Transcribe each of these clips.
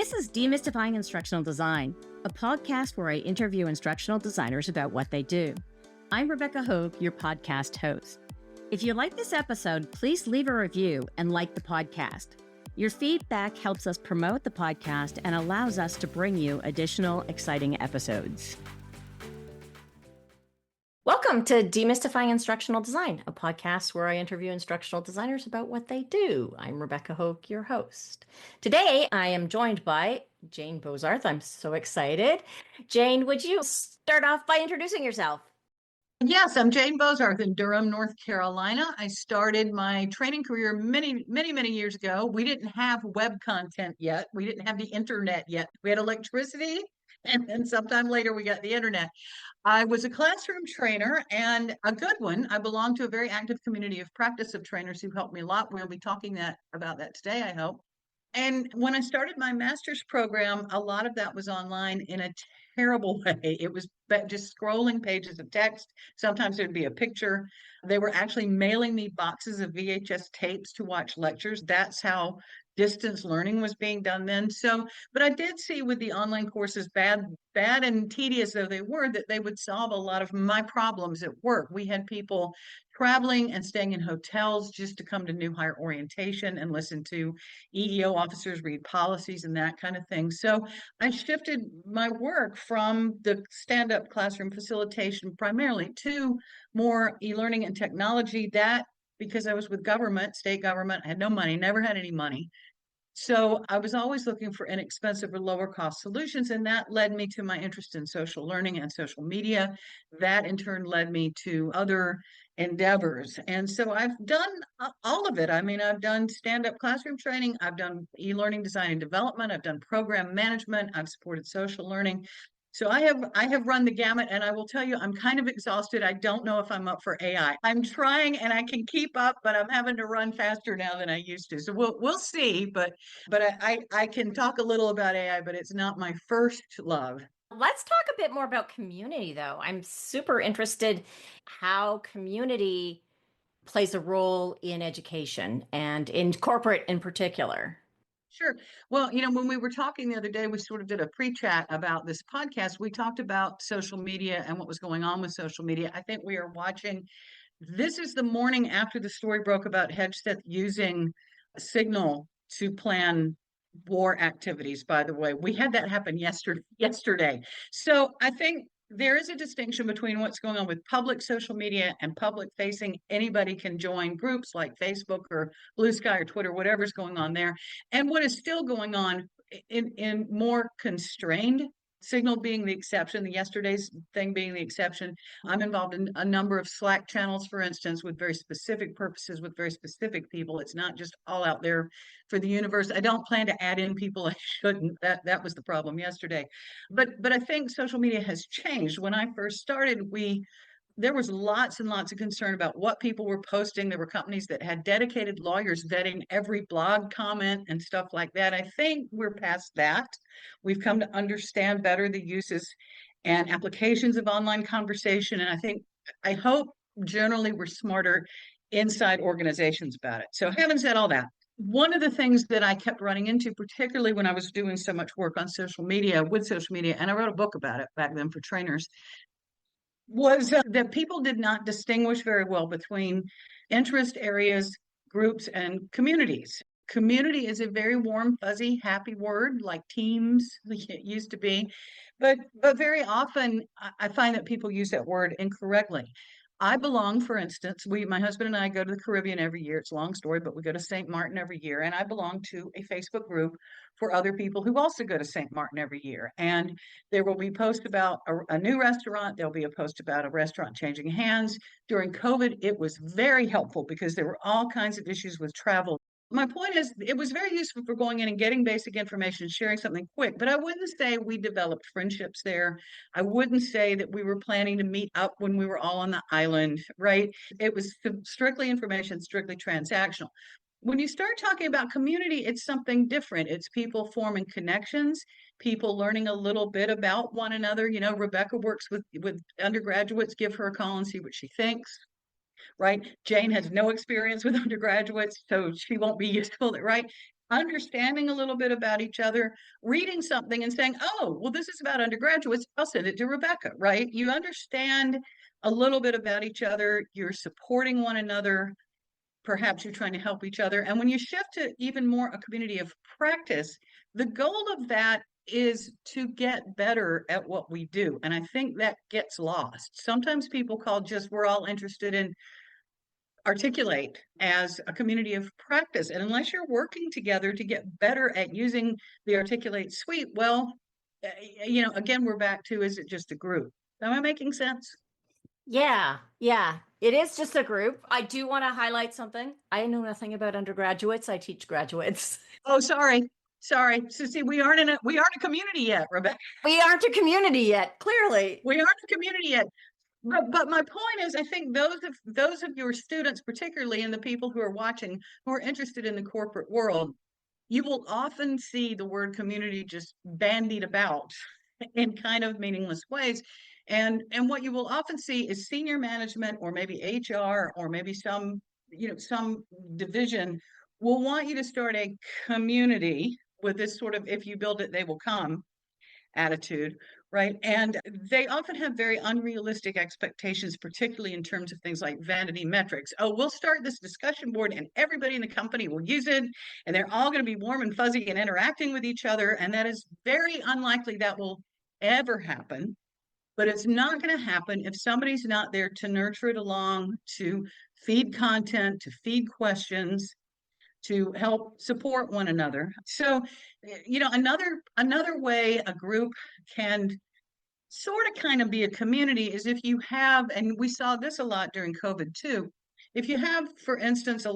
This is Demystifying Instructional Design, a podcast where I interview instructional designers about what they do. I'm Rebecca Hogue, your podcast host. If you like this episode, please leave a review and like the podcast. Your feedback helps us promote the podcast and allows us to bring you additional exciting episodes. Welcome to Demystifying Instructional Design, a podcast where I interview instructional designers about what they do. I'm Rebecca Hogue, your host. Today, I am joined by Jane Bozarth. I'm so excited. Jane, would you start off by introducing yourself? Yes, I'm Jane Bozarth in Durham, North Carolina. I started my training career many years ago. We didn't have web content yet. We didn't have the internet yet. We had electricity, and then sometime later we got the internet. I was a classroom trainer and a good one. I belong to a very active community of practice of trainers who helped me a lot. We'll be talking about that today, I hope. And when I started my master's program, a lot of that was online in a terrible way. It was just scrolling pages of text. Sometimes there'd be a picture. They were actually mailing me boxes of VHS tapes to watch lectures. That's how distance learning was being done then. So, but I did see with the online courses, bad and tedious though they were, that they would solve a lot of my problems at work. We had people traveling and staying in hotels just to come to new hire orientation and listen to EEO officers read policies and that kind of thing. So I shifted my work from the stand-up classroom facilitation primarily to more e-learning and technology. That because I was with government, state government, I had no money, never had any money. So I was always looking for inexpensive or lower cost solutions, and that led me to my interest in social learning and social media. That in turn led me to other endeavors. And so I've done all of it. I mean, I've done stand-up classroom training, I've done e-learning design and development, I've done program management, I've supported social learning. So I have run the gamut, and I will tell you, I'm kind of exhausted. I don't know if I'm up for AI. I'm trying and I can keep up, but I'm having to run faster now than I used to. So we'll see. But I can talk a little about AI, but it's not my first love. Let's talk a bit more about community, though. I'm super interested how community plays a role in education and in corporate in particular. Sure. Well, when we were talking the other day, we sort of did a pre-chat about this podcast. We talked about social media and what was going on with social media. I think we are watching. This is the morning after the story broke about Hedgeseth using Signal to plan war activities, by the way. We had that happen yesterday. So I think there is a distinction between what's going on with public social media and public facing. Anybody can join groups like Facebook or Blue Sky or Twitter, whatever's going on there, and what is still going on in more constrained. Signal being the exception, the yesterday's thing being the exception. I'm involved in a number of Slack channels, for instance, with very specific purposes, with very specific people. It's not just all out there for the universe. I don't plan to add in people I shouldn't. That was the problem yesterday. But I think social media has changed. When I first started, there was lots and lots of concern about what people were posting. There were companies that had dedicated lawyers vetting every blog comment and stuff like that. I think we're past that. We've come to understand better the uses and applications of online conversation. And I hope generally we're smarter inside organizations about it. So having said all that, one of the things that I kept running into, particularly when I was doing so much work on social media, and I wrote a book about it back then for trainers, was that people did not distinguish very well between interest areas, groups, and communities. Community is a very warm, fuzzy, happy word, like teams it used to be. But very often I find that people use that word incorrectly. I belong, for instance, my husband and I go to the Caribbean every year. It's a long story, but we go to St. Martin every year. And I belong to a Facebook group for other people who also go to St. Martin every year. And there will be posts about a new restaurant. There'll be a post about a restaurant changing hands. During COVID, it was very helpful because there were all kinds of issues with travel. My point is, it was very useful for going in and getting basic information, sharing something quick, but I wouldn't say we developed friendships there. I wouldn't say that we were planning to meet up when we were all on the island, right? It was strictly information, strictly transactional. When you start talking about community, it's something different. It's people forming connections, people learning a little bit about one another. Rebecca works with undergraduates, give her a call and see what she thinks. Right? Jane has no experience with undergraduates, so she won't be useful, right? understanding a little bit about each other, reading something and saying, oh, well, this is about undergraduates. I'll send it to Rebecca, right? You understand a little bit about each other. You're supporting one another. Perhaps you're trying to help each other. And when you shift to even more a community of practice, the goal of that is to get better at what we do. And I think that gets lost. Sometimes people call just we're all interested in articulate as a community of practice. And unless you're working together to get better at using the articulate suite, well, again, we're back to, is it just a group? Am I making sense? Yeah, yeah. It is just a group. I do want to highlight something. I know nothing about undergraduates. I teach graduates. Oh, sorry. Sorry. So see, we aren't a community yet, Rebecca. We aren't a community yet, clearly. We aren't a community yet. But my point is, I think those of your students, particularly, and the people who are watching, who are interested in the corporate world, you will often see the word community just bandied about in kind of meaningless ways. And what you will often see is senior management or maybe HR or maybe some division will want you to start a community with this sort of, if you build it, they will come attitude, right? And they often have very unrealistic expectations, particularly in terms of things like vanity metrics. Oh, we'll start this discussion board and everybody in the company will use it, and they're all going to be warm and fuzzy and interacting with each other. And that is very unlikely that will ever happen. But it's not going to happen if somebody's not there to nurture it along, to feed content, to feed questions, to help support one another. So, another way a group can sort of kind of be a community is if you have, and we saw this a lot during COVID too. If you have, for instance,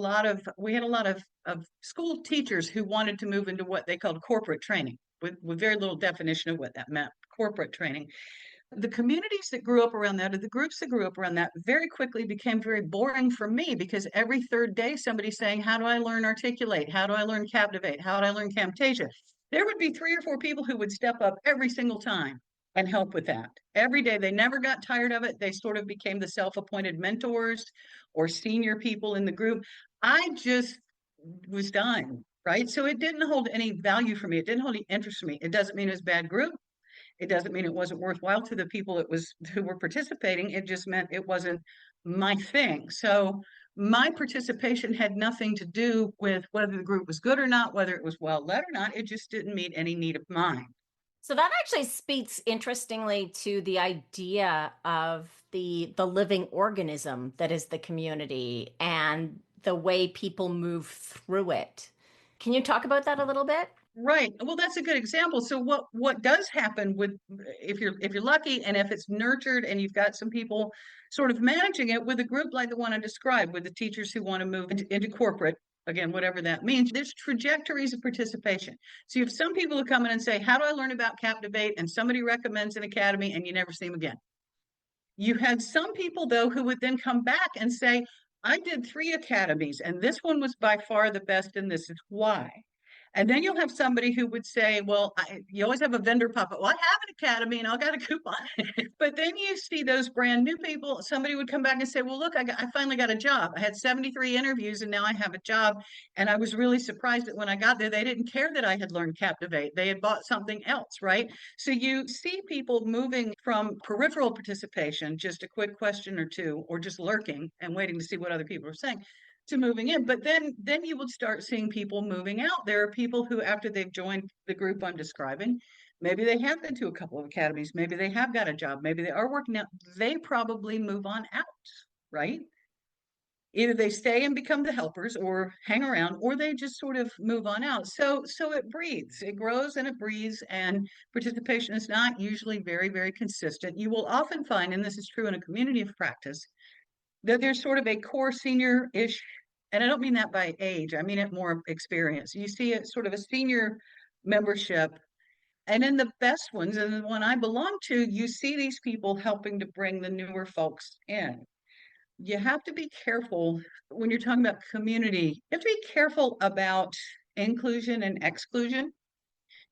we had a lot of school teachers who wanted to move into what they called corporate training with very little definition of what that meant, corporate training. The communities that grew up around that, or the groups that grew up around that, very quickly became very boring for me because every third day somebody's saying, how do I learn articulate? How do I learn captivate? How do I learn Camtasia? There would be 3 or 4 people who would step up every single time and help with that. Every day. They never got tired of it. They sort of became the self-appointed mentors or senior people in the group. I just was done, right? So it didn't hold any value for me. It didn't hold any interest for me. It doesn't mean it was a bad group. It doesn't mean it wasn't worthwhile to the people who were participating. It just meant it wasn't my thing. So my participation had nothing to do with whether the group was good or not, whether it was well led or not. It just didn't meet any need of mine. So that actually speaks interestingly to the idea of the living organism that is the community and the way people move through it. Can you talk about that a little bit? Right. Well, that's a good example. So what does happen with if you're lucky and if it's nurtured and you've got some people sort of managing it with a group like the one I described, with the teachers who want to move into corporate, again, whatever that means, there's trajectories of participation. So you have some people who come in and say, how do I learn about Captivate? And somebody recommends an academy and you never see them again. You had some people, though, who would then come back and say, I did 3 academies and this one was by far the best and this is why. And then you'll have somebody who would say, well, you always have a vendor pop up. Well, I have an academy and I got a coupon. But then you see those brand new people. Somebody would come back and say, well, look, I finally got a job. I had 73 interviews and now I have a job. And I was really surprised that when I got there, they didn't care that I had learned Captivate. They had bought something else, right? So you see people moving from peripheral participation, just a quick question or two, or just lurking and waiting to see what other people are saying, to moving in. But then you would start seeing people moving out. There are people who, after they've joined the group I'm describing, maybe they have been to a couple of academies, maybe they have got a job, maybe they are working out, they probably move on out, right? Either they stay and become the helpers or hang around, or they just sort of move on out. So it breathes, it grows and it breathes, and participation is not usually very, very consistent. You will often find, and this is true in a community of practice, that there's sort of a core senior-ish, and I don't mean that by age, I mean it more experience. You see it sort of a senior membership, and in the best ones, and the one I belong to, you see these people helping to bring the newer folks in. You have to be careful when you're talking about community. You have to be careful about inclusion and exclusion.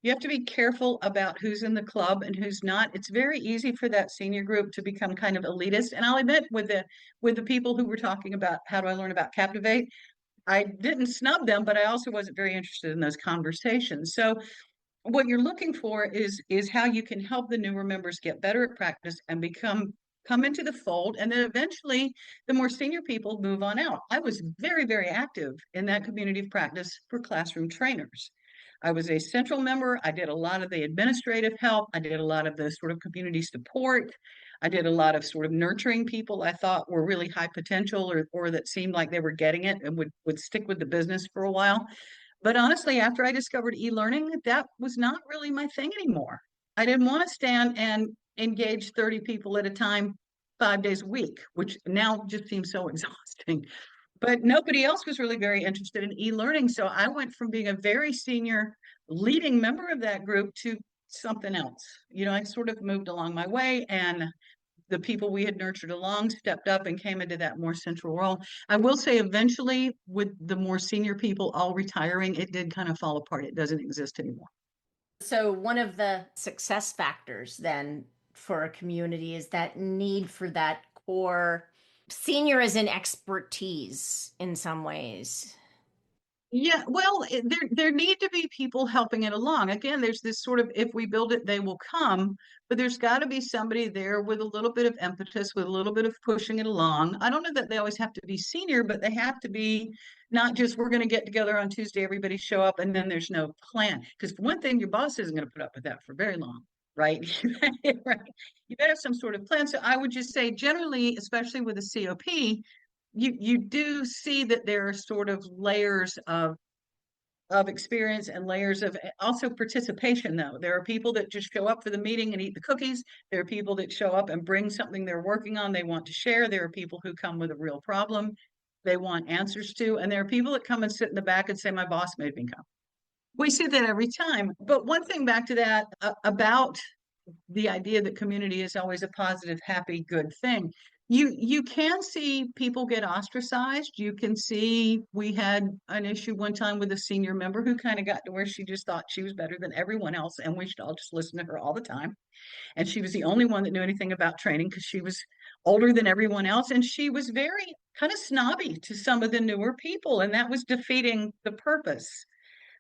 You have to be careful about who's in the club and who's not. It's very easy for that senior group to become kind of elitist. And I'll admit, with the people who were talking about how do I learn about Captivate, I didn't snub them, but I also wasn't very interested in those conversations. So what you're looking for is how you can help the newer members get better at practice and come into the fold, and then eventually the more senior people move on out. I was very, very active in that community of practice for classroom trainers. I was a central member. I did a lot of the administrative help. I did a lot of the sort of community support. I did a lot of sort of nurturing people I thought were really high potential, or that seemed like they were getting it and would stick with the business for a while. But honestly, after I discovered e-learning, that was not really my thing anymore. I didn't want to stand and engage 30 people at a time 5 days a week, which now just seems so exhausting. But nobody else was really very interested in e-learning. So I went from being a very senior leading member of that group to something else. I sort of moved along my way, and the people we had nurtured along stepped up and came into that more central role. I will say eventually, with the more senior people all retiring, it did kind of fall apart. It doesn't exist anymore. So one of the success factors then for a community is that need for that core senior as an expertise in some ways. Yeah, well, there need to be people helping it along. Again, there's this sort of, if we build it, they will come, but there's got to be somebody there with a little bit of impetus, with a little bit of pushing it along. I don't know that they always have to be senior, but they have to be not just, we're going to get together on Tuesday, everybody show up, and then there's no plan. Because for one thing, your boss isn't going to put up with that for very long, right? Right. You better have some sort of plan. So I would just say, generally, especially with a COP, you do see that there are sort of layers of experience and layers of also participation. Though there are people that just show up for the meeting and eat the cookies. There are people that show up and bring something they're working on, they want to share. There are people who come with a real problem they want answers to, and there are people that come and sit in the back and say, my boss made me come. We see that every time. But one thing back to that, about the idea that community is always a positive, happy, good thing. You can see people get ostracized. You can see, we had an issue one time with a senior member who kind of got to where she just thought she was better than everyone else, and we should all just listen to her all the time. And she was the only one that knew anything about training because she was older than everyone else, and she was very kind of snobby to some of the newer people, and that was defeating the purpose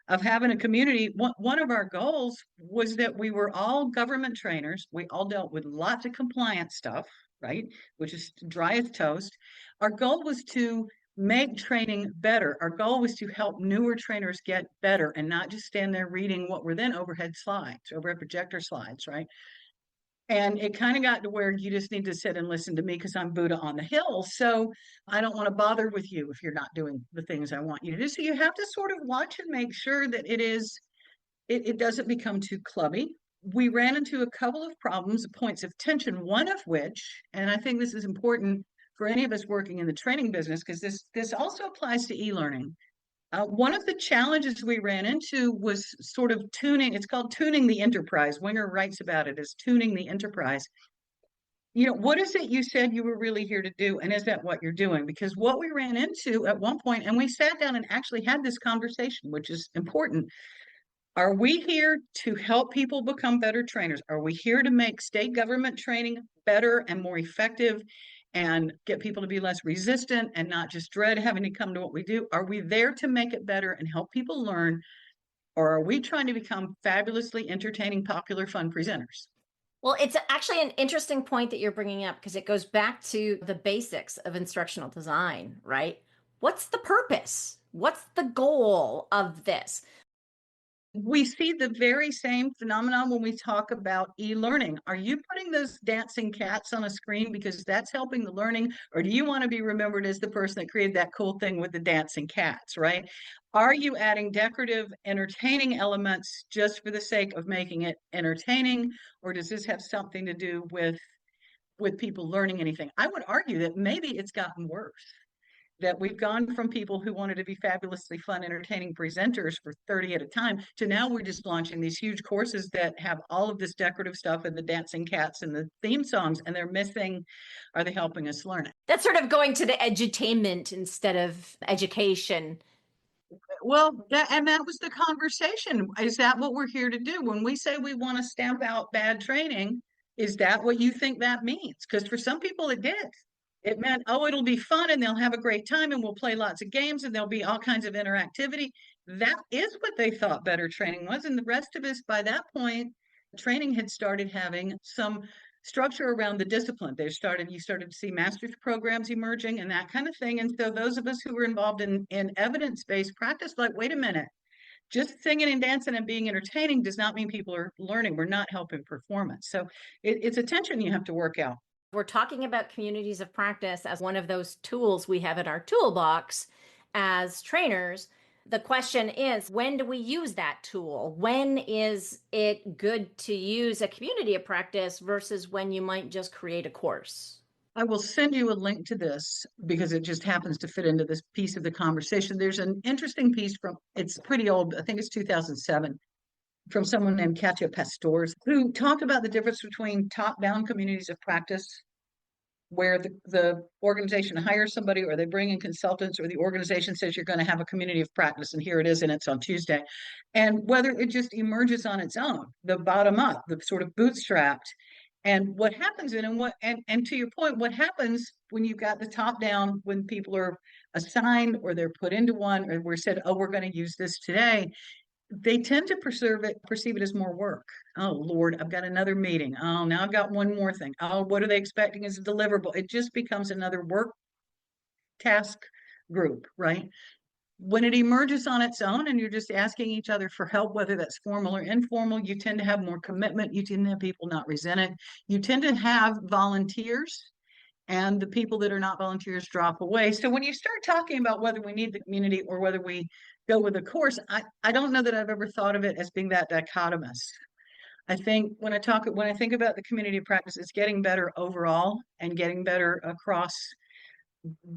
of having a community. One of our goals was that we were all government trainers. We all dealt with lots of compliance stuff, right? Which is dry as toast. Our goal was to make training better. Our goal was to help newer trainers get better and not just stand there reading what were then overhead projector slides, right? And it kind of got to where you just need to sit and listen to me because I'm Buddha on the hill. So I don't want to bother with you if you're not doing the things I want you to do. So you have to sort of watch and make sure that it doesn't become too clubby. We ran into a couple of problems, points of tension, one of which, and I think this is important for any of us working in the training business, because this also applies to e-learning. One of the challenges we ran into was sort of tuning. It's called tuning the enterprise. Winger writes about it as tuning the enterprise. What is it you said you were really here to do? And is that what you're doing? Because what we ran into at one point, and we sat down and actually had this conversation, which is important. Are we here to help people become better trainers? Are we here to make state government training better and more effective and get people to be less resistant and not just dread having to come to what we do? Are we there to make it better and help people learn? Or are we trying to become fabulously entertaining, popular, fun presenters? Well, it's actually an interesting point that you're bringing up because it goes back to the basics of instructional design, right? What's the purpose? What's the goal of this? We see the very same phenomenon when we talk about e-learning. Are you putting those dancing cats on a screen because that's helping the learning? Or do you want to be remembered as the person that created that cool thing with the dancing cats, right? Are you adding decorative, entertaining elements just for the sake of making it entertaining? Or does this have something to do with people learning anything? I would argue that maybe it's gotten worse, that we've gone from people who wanted to be fabulously fun, entertaining presenters for 30 at a time to now we're just launching these huge courses that have all of this decorative stuff and the dancing cats and the theme songs, and they're missing, are they helping us learn it? That's sort of going to the edutainment instead of education. Well, that was the conversation. Is that what we're here to do? When we say we want to stamp out bad training, is that what you think that means? Because for some people it did. It meant, oh, it'll be fun and they'll have a great time and we'll play lots of games and there'll be all kinds of interactivity. That is what they thought better training was. And the rest of us, by that point, training had started having some structure around the discipline. You started to see master's programs emerging and that kind of thing. And so those of us who were involved in evidence-based practice, like, wait a minute, just singing and dancing and being entertaining does not mean people are learning. We're not helping performance. So it's a tension you have to work out. We're talking about communities of practice as one of those tools we have in our toolbox as trainers. The question is, when do we use that tool? When is it good to use a community of practice versus when you might just create a course? I will send you a link to this because it just happens to fit into this piece of the conversation. There's an interesting piece it's pretty old, I think it's 2007, from someone named Katja Pastors, who talked about the difference between top-down communities of practice, where the organization hires somebody or they bring in consultants, or the organization says you're going to have a community of practice and here it is and it's on Tuesday, and whether it just emerges on its own, the bottom up, the sort of bootstrapped. And what happens and to your point, what happens when you've got the top down, when people are assigned or they're put into one, or we're said, oh, we're going to use this today, they tend to perceive it as more work. Oh Lord, I've got another meeting. Oh, now I've got one more thing. Oh, what are they expecting as a deliverable? It just becomes another work task group, right? When it emerges on its own and you're just asking each other for help, whether that's formal or informal, you tend to have more commitment. You tend to have people not resent it. You tend to have volunteers, and the people that are not volunteers drop away. So when you start talking about whether we need the community or whether we go with a course, I don't know that I've ever thought of it as being that dichotomous. I think when I think about the community of practice, it's getting better overall and getting better across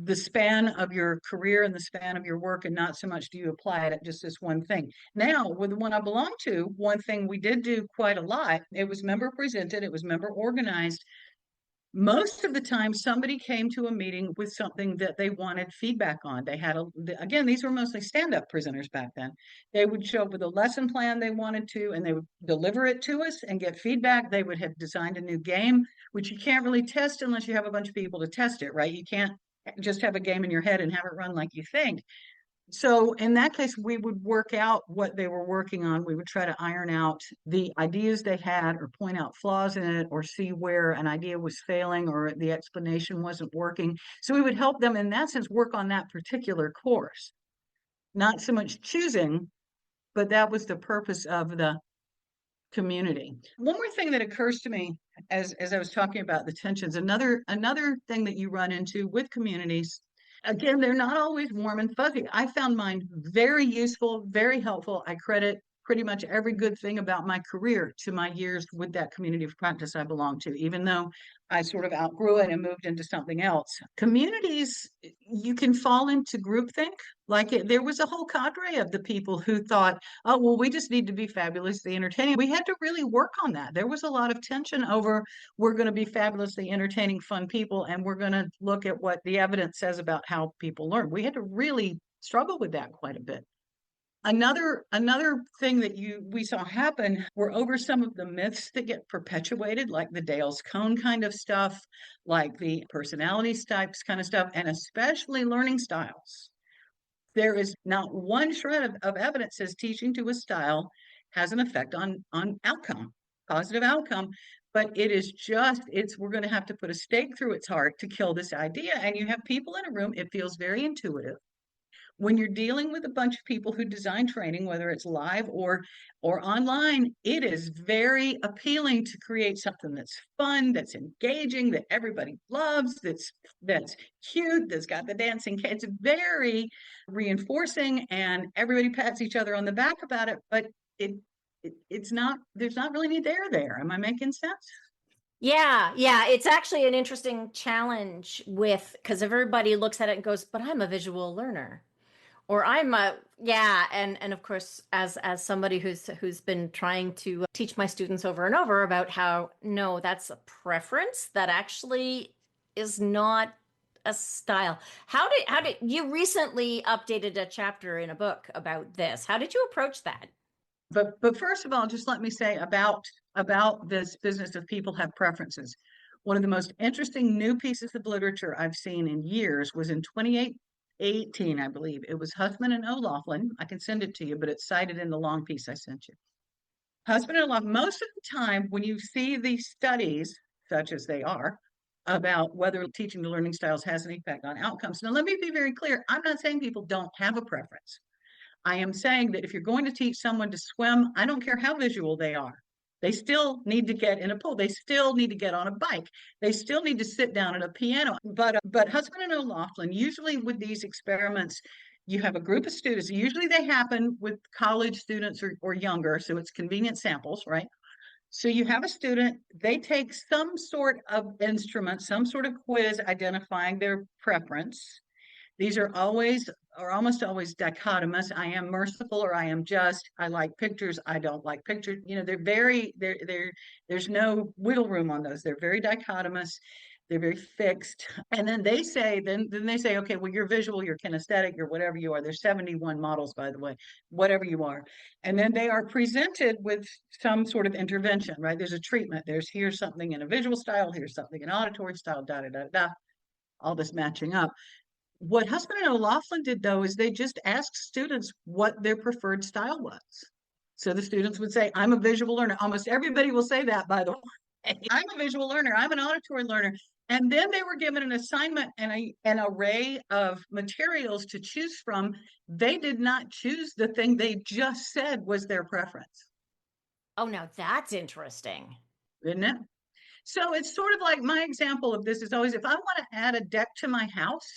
the span of your career and the span of your work, and not so much do you apply it at just this one thing. Now, with the one I belong to, one thing we did do quite a lot, it was member presented, it was member organized. Most of the time, somebody came to a meeting with something that they wanted feedback on. They had again, these were mostly stand-up presenters back then. They would show up with a lesson plan they wanted to, and they would deliver it to us and get feedback. They would have designed a new game, which you can't really test unless you have a bunch of people to test it, right? You can't just have a game in your head and have it run like you think. So in that case, we would work out what they were working on. We would try to iron out the ideas they had, or point out flaws in it, or see where an idea was failing or the explanation wasn't working. So we would help them in that sense work on that particular course. Not so much choosing, but that was the purpose of the community. One more thing that occurs to me as I was talking about the tensions, another thing that you run into with communities. Again, they're not always warm and fuzzy. I found mine very useful, very helpful. I credit pretty much every good thing about my career to my years with that community of practice I belong to, even though I sort of outgrew it and moved into something else. Communities, you can fall into groupthink. There was a whole cadre of the people who thought, oh, well, we just need to be fabulously entertaining. We had to really work on that. There was a lot of tension over, we're going to be fabulously entertaining, fun people, and we're going to look at what the evidence says about how people learn. We had to really struggle with that quite a bit. Another thing that we saw happen were over some of the myths that get perpetuated, like the Dale's cone kind of stuff, like the personality types kind of stuff, and especially learning styles. There is not one shred of evidence says teaching to a style has an effect on outcome, positive outcome. But we're going to have to put a stake through its heart to kill this idea. And you have people in a room, it feels very intuitive. When you're dealing with a bunch of people who design training, whether it's live or online, it is very appealing to create something that's fun, that's engaging, that everybody loves, that's cute, that's got the dancing. It's very reinforcing, and everybody pats each other on the back about it. But it's not. There's not really any there. Am I making sense? Yeah, yeah. It's actually an interesting challenge because everybody looks at it and goes, but I'm a visual learner. Or yeah, and of course, as somebody who's been trying to teach my students over and over about how, no, that's a preference that actually is not a style. How did you recently updated a chapter in a book about this? How did you approach that? But first of all, just let me say about this business of people have preferences. One of the most interesting new pieces of literature I've seen in years was in 2018, I believe. It was Husband and O'Laughlin. I can send it to you, but it's cited in the long piece I sent you. Husband and O'Laughlin, most of the time when you see these studies, such as they are, about whether teaching the learning styles has an effect on outcomes. Now, let me be very clear. I'm not saying people don't have a preference. I am saying that if you're going to teach someone to swim, I don't care how visual they are. They still need to get in a pool. They still need to get on a bike. They still need to sit down at a piano. But Husband and O'Laughlin, usually with these experiments, you have a group of students. Usually they happen with college students or younger, so it's convenient samples, right? So you have a student, they take some sort of instrument, some sort of quiz identifying their preference. These are always or almost always dichotomous. I am merciful or I am just. I like pictures. I don't like pictures. There's no wiggle room on those. They're very dichotomous. They're very fixed. And then they say, okay, well, you're visual, you're kinesthetic, you're whatever you are. There's 71 models, by the way, whatever you are. And then they are presented with some sort of intervention, right? There's a treatment. Here's something in a visual style, here's something in auditory style, da da da da. All this matching up. What Husband and O'Laughlin did, though, is they just asked students what their preferred style was. So the students would say, I'm a visual learner. Almost everybody will say that, by the way. I'm a visual learner. I'm an auditory learner. And then they were given an assignment and an array of materials to choose from. They did not choose the thing they just said was their preference. Oh, now that's interesting. Isn't it? So it's sort of like my example of this is always, if I want to add a deck to my house,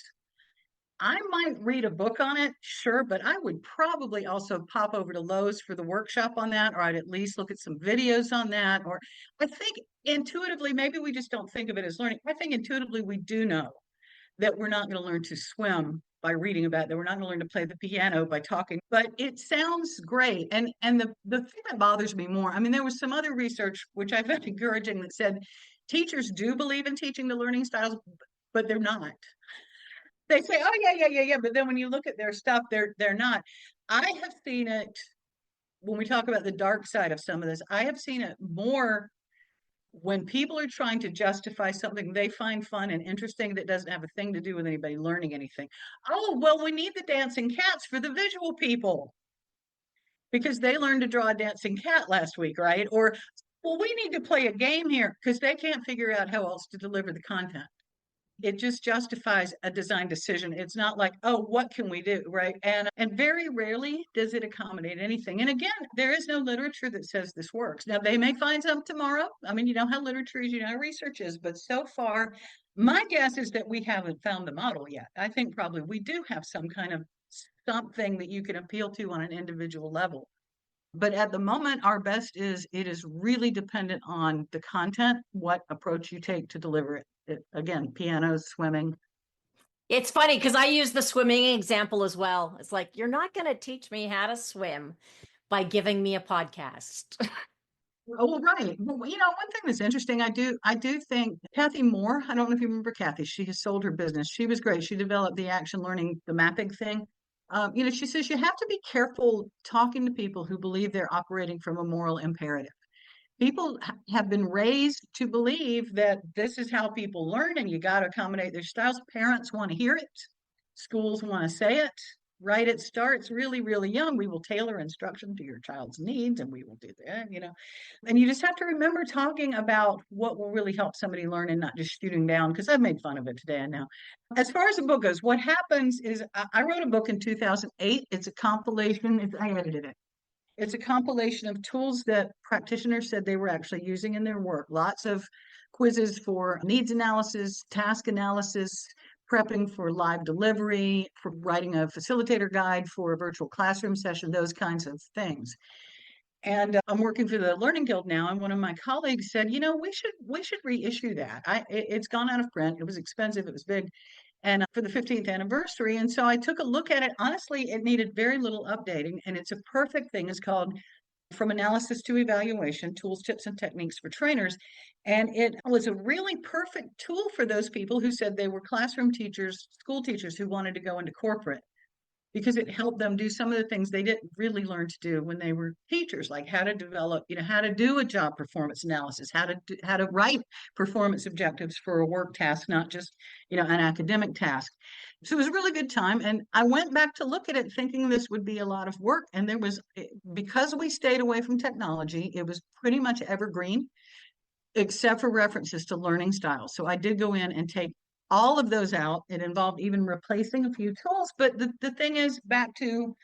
I might read a book on it, sure, but I would probably also pop over to Lowe's for the workshop on that, or I'd at least look at some videos on that. Or I think intuitively, maybe we just don't think of it as learning. I think intuitively we do know that we're not going to learn to swim by reading about it, that we're not going to learn to play the piano by talking, but it sounds great. And the thing that bothers me more, I mean, there was some other research, which I found encouraging, that said teachers do believe in teaching the learning styles, but they're not. They say, oh, yeah. But then when you look at their stuff, they're not. I have seen it when we talk about the dark side of some of this. I have seen it more when people are trying to justify something they find fun and interesting that doesn't have a thing to do with anybody learning anything. Oh, well, we need the dancing cats for the visual people because they learned to draw a dancing cat last week, right? Or, well, we need to play a game here because they can't figure out how else to deliver the content. It just justifies a design decision. It's not like, oh, what can we do, right? And very rarely does it accommodate anything. And again, there is no literature that says this works. Now, they may find some tomorrow. I mean, you know how literature is, you know how research is, but so far, my guess is that we haven't found the model yet. I think probably we do have some kind of something that you can appeal to on an individual level. But at the moment, our best is it is really dependent on the content, what approach you take to deliver it. Again, piano, swimming. It's funny because I use the swimming example as well. It's like, you're not going to teach me how to swim by giving me a podcast. Oh, right. Well, you know, one thing that's interesting, I do think Kathy Moore, I don't know if you remember Kathy, she has sold her business. She was great. She developed the action learning, the mapping thing. You know, she says you have to be careful talking to people who believe they're operating from a moral imperative. People have been raised to believe that this is how people learn and you got to accommodate their styles. Parents want to hear it. Schools want to say it, right? It starts really, really young. We will tailor instruction to your child's needs and we will do that, you know. And you just have to remember talking about what will really help somebody learn and not just shooting down, because I've made fun of it today and now. As far as the book goes, what happens is I wrote a book in 2008. It's a compilation. I edited it. It's a compilation of tools that practitioners said they were actually using in their work. Lots of quizzes for needs analysis, task analysis, prepping for live delivery, for writing a facilitator guide for a virtual classroom session, those kinds of things. And I'm working for the Learning Guild now, and one of my colleagues said, you know, we should reissue that. It's gone out of print. It was expensive. It was big. And for the 15th anniversary. And so I took a look at it. Honestly, it needed very little updating, and it's a perfect thing. It's called From Analysis to Evaluation, Tools, Tips, and Techniques for Trainers. And it was a really perfect tool for those people who said they were classroom teachers, school teachers who wanted to go into corporate. because it helped them do some of the things they didn't really learn to do when they were teachers, like how to develop, how to do a job performance analysis, how to write performance objectives for a work task, not just, an academic task. So it was a really good time. And I went back to look at it thinking this would be a lot of work. And because we stayed away from technology, it was pretty much evergreen, except for references to learning styles. So I did go in and take all of those out. It involved even replacing a few tools. But the thing is, back to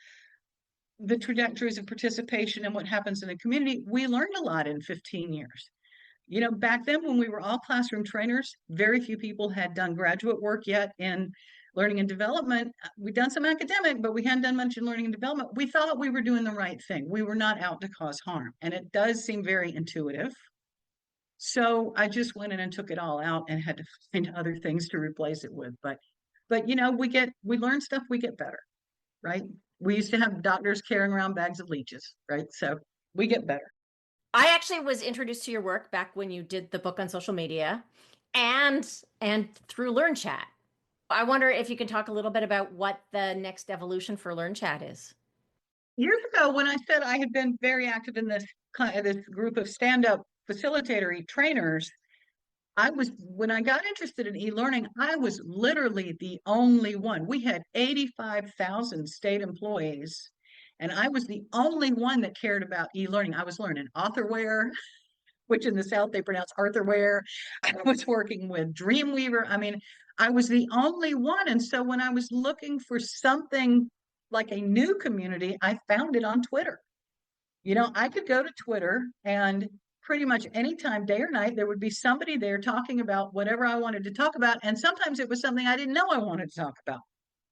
the trajectories of participation and what happens in the community, we learned a lot in 15 years. Back then when we were all classroom trainers, very few people had done graduate work yet in learning and development. We'd done some academic, but we hadn't done much in learning and development. We thought we were doing the right thing. We were not out to cause harm. And it does seem very intuitive. So I just went in and took it all out and had to find other things to replace it with. But we learn stuff, we get better, right? We used to have doctors carrying around bags of leeches, right? So we get better. I actually was introduced to your work back when you did the book on social media and through LearnChat. I wonder if you can talk a little bit about what the next evolution for LearnChat is. Years ago, when I said I had been very active in this group of stand-up facilitator trainers, when I got interested in e-learning, I was literally the only one. We had 85,000 state employees, and I was the only one that cared about e-learning. I was learning authorware, which in the South they pronounce Arthurware. I was working with Dreamweaver. I mean, I was the only one. And so when I was looking for something like a new community, I found it on Twitter. I could go to Twitter and pretty much anytime, day or night, there would be somebody there talking about whatever I wanted to talk about. And sometimes it was something I didn't know I wanted to talk about.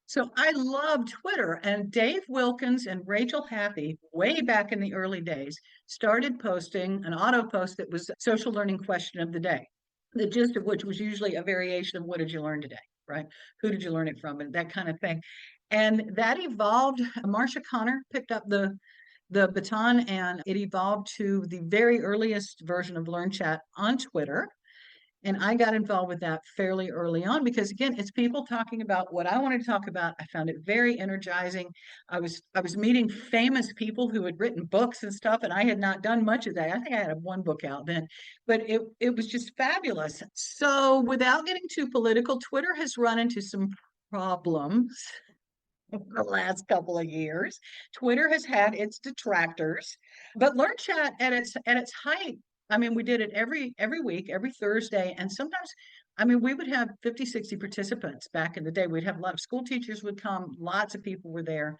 So I loved Twitter. And Dave Wilkins and Rachel Happy, way back in the early days, started posting an auto post that was social learning question of the day, the gist of which was usually a variation of what did you learn today, right? Who did you learn it from? And that kind of thing. And that evolved. Marcia Connor picked up the baton, and it evolved to the very earliest version of LearnChat on Twitter. And I got involved with that fairly early on because, again, it's people talking about what I wanted to talk about. I found it very energizing. I was meeting famous people who had written books and stuff, and I had not done much of that. I think I had one book out then, but it was just fabulous. So without getting too political, Twitter has run into some problems the last couple of years. Twitter has had its detractors, but LearnChat at its height, I mean, we did it every week, every Thursday, and sometimes, I mean, we would have 50, 60 participants back in the day. We'd have a lot of school teachers would come, lots of people were there.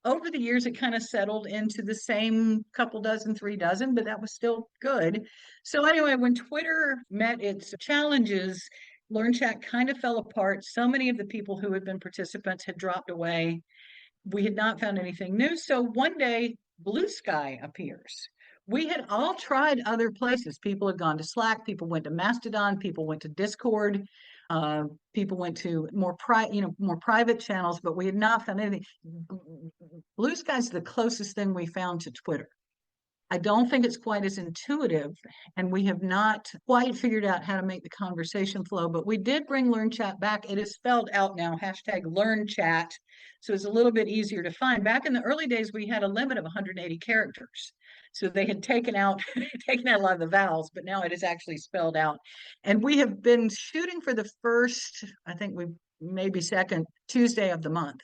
Over the years, it kind of settled into the same couple dozen, 3 dozen, but that was still good. So anyway, when Twitter met its challenges, LearnChat kind of fell apart. So many of the people who had been participants had dropped away. We had not found anything new. So one day, Blue Sky appears. We had all tried other places. People had gone to Slack. People went to Mastodon. People went to Discord. People went to more private channels, but we had not found anything. Blue Sky's the closest thing we found to Twitter. I don't think it's quite as intuitive, and we have not quite figured out how to make the conversation flow, but we did bring LearnChat back. It is spelled out now, #LearnChat, so it's a little bit easier to find. Back in the early days, we had a limit of 180 characters. So they had taken out a lot of the vowels, but now it is actually spelled out. And we have been shooting for the first, I think maybe second Tuesday of the month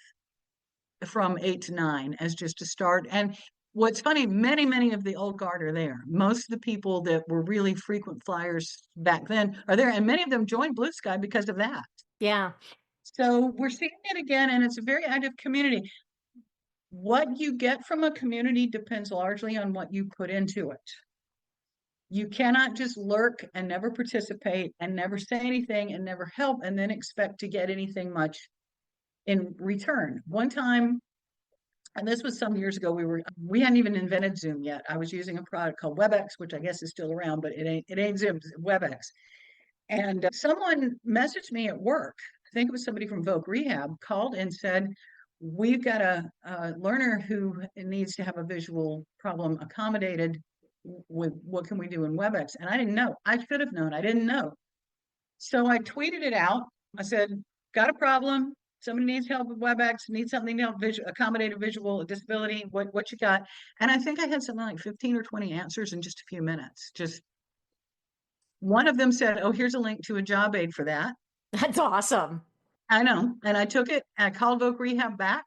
from 8 to 9 as just a start. And what's funny, many of the old guard are there. Most of the people that were really frequent flyers back then are there, and many of them joined Blue Sky because of that. Yeah. So we're seeing it again, and it's a very active community. What you get from a community depends largely on what you put into it. You cannot just lurk and never participate and never say anything and never help and then expect to get anything much in return. One time, and this was some years ago, we hadn't even invented Zoom yet. I was using a product called WebEx, which I guess is still around, but it ain't Zoom, it's WebEx. And someone messaged me at work. I think it was somebody from Voc Rehab, called and said, we've got a learner who needs to have a visual problem accommodated. With what can we do in WebEx? And I didn't know. I should have known. I didn't know. So I tweeted it out. I said, got a problem. Somebody needs help with WebEx, needs something to help accommodate a visual disability. What you got? And I think I had something like 15 or 20 answers in just a few minutes. Just one of them said, "Oh, here's a link to a job aid for that." That's awesome. I know. And I took it, I called Voc Rehab back,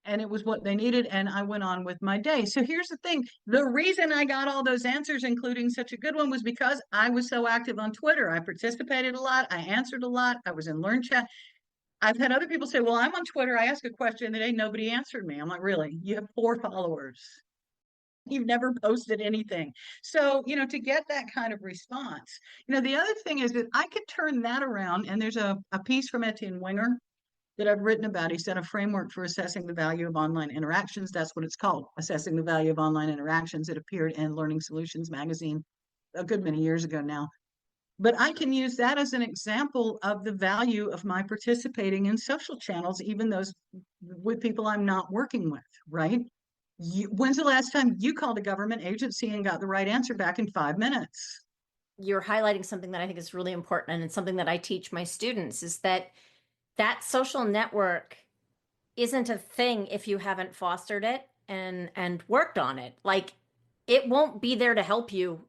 and it was what they needed. And I went on with my day. So here's the thing. The reason I got all those answers, including such a good one, was because I was so active on Twitter. I participated a lot. I answered a lot. I was in Learn Chat. I've had other people say, well, I'm on Twitter. I asked a question today. Nobody answered me. I'm like, really? You have 4 followers. You've never posted anything. So, to get that kind of response, the other thing is that I could turn that around. And there's a piece from Etienne Winger that I've written about. He said a framework for assessing the value of online interactions. That's what it's called, Assessing the Value of Online Interactions. It appeared in Learning Solutions magazine a good many years ago now. But I can use that as an example of the value of my participating in social channels, even those with people I'm not working with, right? When's the last time you called a government agency and got the right answer back in 5 minutes? You're highlighting something that I think is really important, and it's something that I teach my students, is that social network isn't a thing if you haven't fostered it and worked on it. Like, it won't be there to help you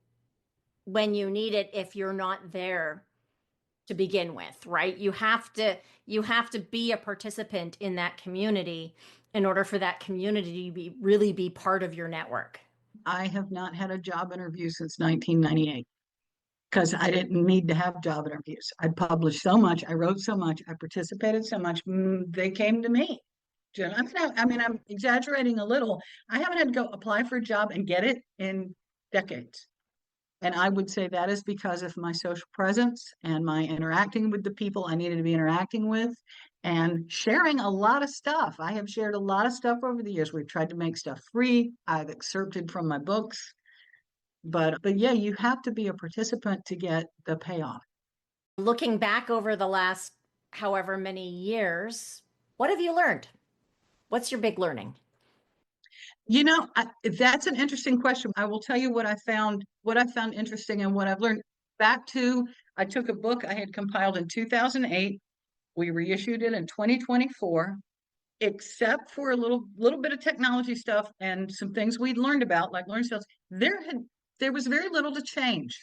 when you need it if you're not there to begin with, right? You have to be a participant in that community in order for that community to really be part of your network. I have not had a job interview since 1998 because I didn't need to have job interviews. I published so much, I wrote so much, I participated so much, they came to me. I'm exaggerating a little. I haven't had to go apply for a job and get it in decades. And I would say that is because of my social presence and my interacting with the people I needed to be interacting with and sharing a lot of stuff. I have shared a lot of stuff over the years. We've tried to make stuff free. I've excerpted from my books. But yeah, you have to be a participant to get the payoff. Looking back over the last however many years, what have you learned? What's your big learning? That's an interesting question. I will tell you what I found interesting and what I've learned. I took a book I had compiled in 2008. We reissued it in 2024, except for a little bit of technology stuff and some things we'd learned about, like learning skills. There was very little to change.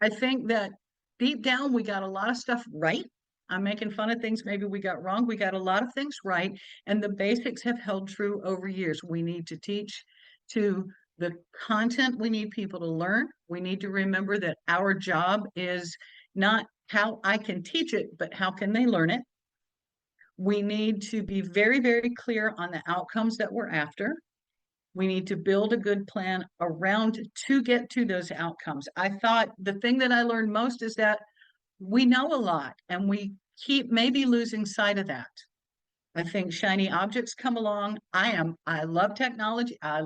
I think that deep down, we got a lot of stuff right. I'm making fun of things maybe we got wrong. We got a lot of things right. And the basics have held true over years. We need to teach to the content we need people to learn. We need to remember that our job is not how I can teach it, but how can they learn it? We need to be very, very clear on the outcomes that we're after. We need to build a good plan around to get to those outcomes. I thought the thing that I learned most is that we know a lot and we keep maybe losing sight of that. I think shiny objects come along. I love technology. I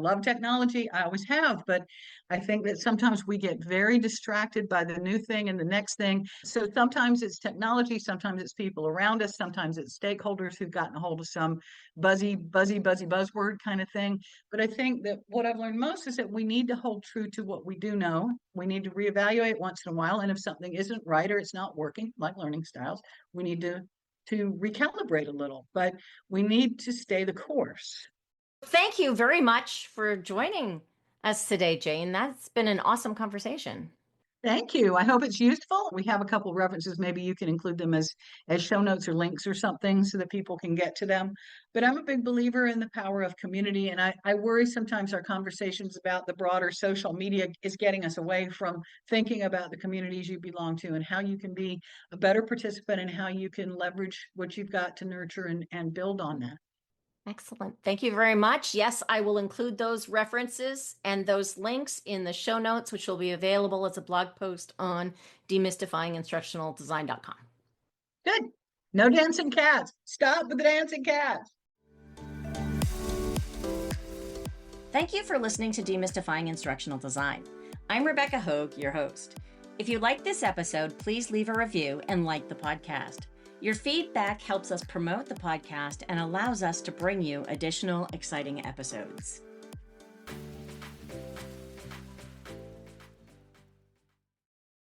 always have, but I think that sometimes we get very distracted by the new thing and the next thing. So sometimes it's technology, sometimes it's people around us, sometimes it's stakeholders who've gotten a hold of some buzzy buzzword kind of thing. But I think that what I've learned most is that we need to hold true to what we do know. We need to reevaluate once in a while. And if something isn't right or it's not working, like learning styles, we need to recalibrate a little, but we need to stay the course. Thank you very much for joining us today, Jane. That's been an awesome conversation. Thank you. I hope it's useful. We have a couple references. Maybe you can include them as show notes or links or something so that people can get to them. But I'm a big believer in the power of community. And I worry sometimes our conversations about the broader social media is getting us away from thinking about the communities you belong to and how you can be a better participant and how you can leverage what you've got to nurture and build on that. Excellent. Thank you very much. Yes, I will include those references and those links in the show notes, which will be available as a blog post on demystifyinginstructionaldesign.com. Good. No dancing cats. Stop with the dancing cats. Thank you for listening to Demystifying Instructional Design. I'm Rebecca Hogue, your host. If you liked this episode, please leave a review and like the podcast. Your feedback helps us promote the podcast and allows us to bring you additional exciting episodes.